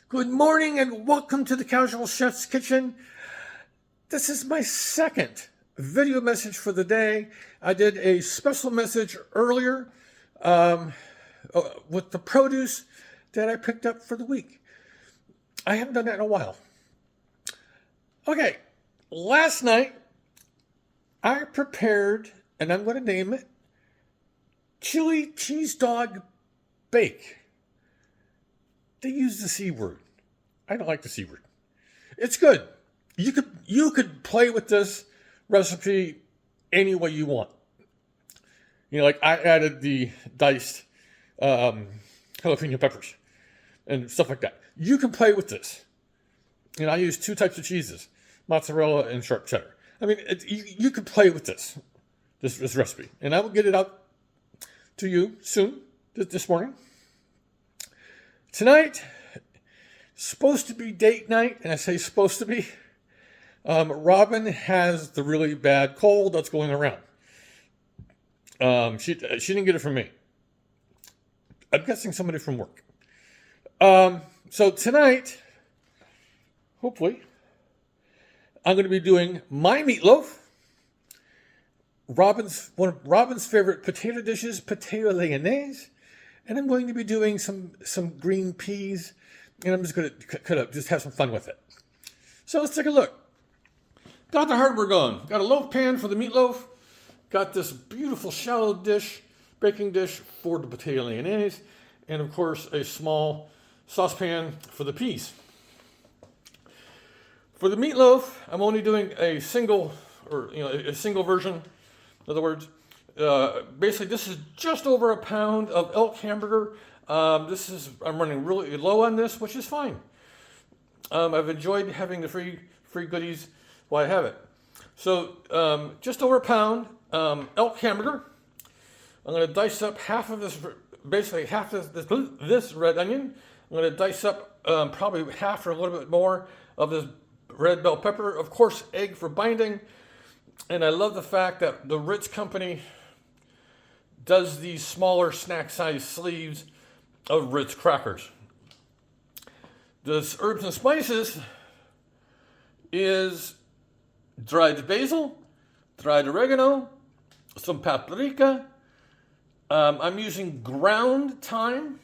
Good morning and welcome to the Casual Chef's Kitchen. This is my second video message for the day. I did a special message earlier with the produce that I picked up for the week. I haven't done that in a while. Okay, last night I prepared, and I'm going to name it, chili cheese dog bake. They use the C word. I don't like the C word. It's good. You could play with this recipe any way you want. You know, like I added the diced jalapeno peppers and stuff like that. You can play with this. You know, I use two types of cheeses, mozzarella and sharp cheddar. I mean, you can play with this recipe, and I will get it out to you soon, this morning. Tonight, supposed to be date night, and I say supposed to be. Robin has the really bad cold that's going around. She didn't get it from me. I'm guessing somebody from work. So tonight, hopefully, I'm going to be doing my meatloaf. One of Robin's favorite potato dishes, potato Lyonnaise. And I'm going to be doing some green peas, and I'm just going to just have some fun with it. So let's take a look. Got the hardware going. Got a loaf pan for the meatloaf. Got this beautiful shallow dish, baking dish for the potato Lyonnaise, and of course a small saucepan for the peas. For the meatloaf, I'm only doing a single version. In other words, basically, this is just over a pound of elk hamburger. I'm running really low on this, which is fine. I've enjoyed having the free goodies while I have it. So just over a pound elk hamburger. I'm going to dice up half of this red onion. I'm going to dice up probably half or a little bit more of this red bell pepper. Of course, egg for binding. And I love the fact that the Ritz company does these smaller snack-sized sleeves of Ritz crackers. This herbs and spices is dried basil, dried oregano, some paprika. I'm using ground thyme.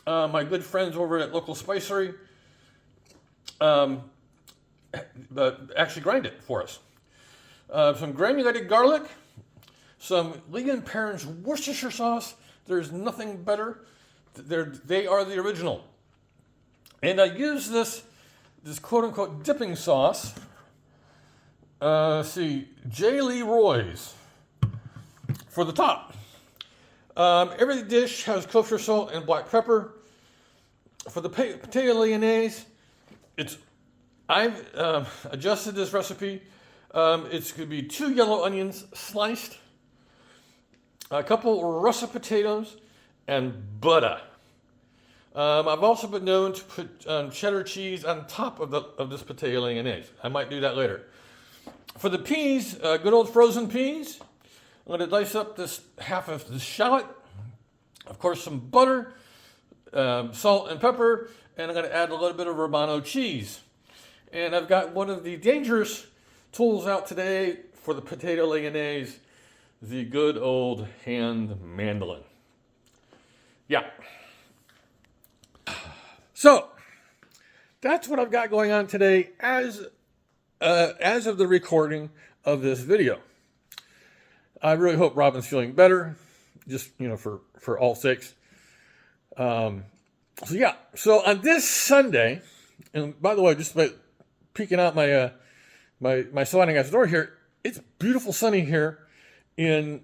My good friends over at Local Spicery actually grind it for us. Some granulated garlic, some Lee & Perrins Worcestershire sauce. There's nothing better. They are the original. And I use this quote-unquote dipping sauce. J. Lee Roy's for the top. Every dish has kosher salt and black pepper. For the potato Lyonnaise, I've adjusted this recipe. It's going to be 2 yellow onions sliced, a couple russet potatoes, and butter. I've also been known to put cheddar cheese on top of this potato Lyonnaise. I might do that later. For the peas, good old frozen peas, I'm going to dice up this half of the shallot, of course some butter, salt and pepper, and I'm going to add a little bit of Romano cheese. And I've got one of the dangerous tools out today for the potato Lyonnaise, the good old hand mandolin. Yeah. So that's what I've got going on today as of the recording of this video. I really hope Robin's feeling better, just for all sakes. So on this Sunday, and by the way, just by peeking out my sliding glass door here, it's beautiful sunny here in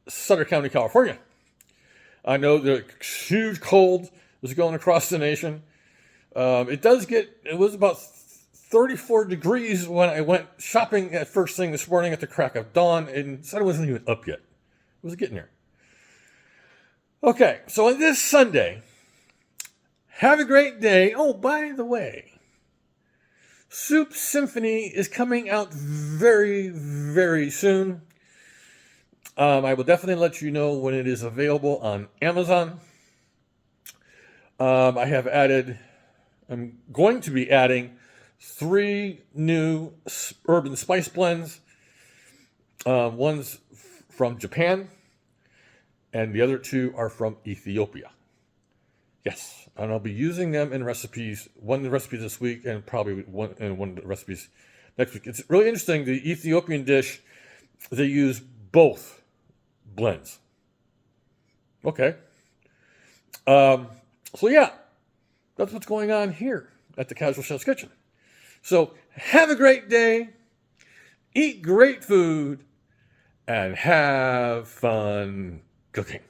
Sutter County, California. I know the huge cold is going across the nation. It was about 34 degrees when I went shopping at first thing this morning at the crack of dawn, and the sun wasn't even up yet. It was getting there. Okay, so on this Sunday, have a great day. Oh, by the way, Soup Symphony is coming out very, very soon. I will definitely let you know when it is available on Amazon. I have added I'm going to be adding 3 new urban spice blends. One's from Japan, and the other 2 are from Ethiopia. Yes, and I'll be using them in recipes, one of the recipes this week and probably one of the recipes next week. It's really interesting. The Ethiopian dish, they use both blends. Okay. So yeah, that's what's going on here at the Casual Chef's Kitchen. So have a great day, eat great food, and have fun cooking.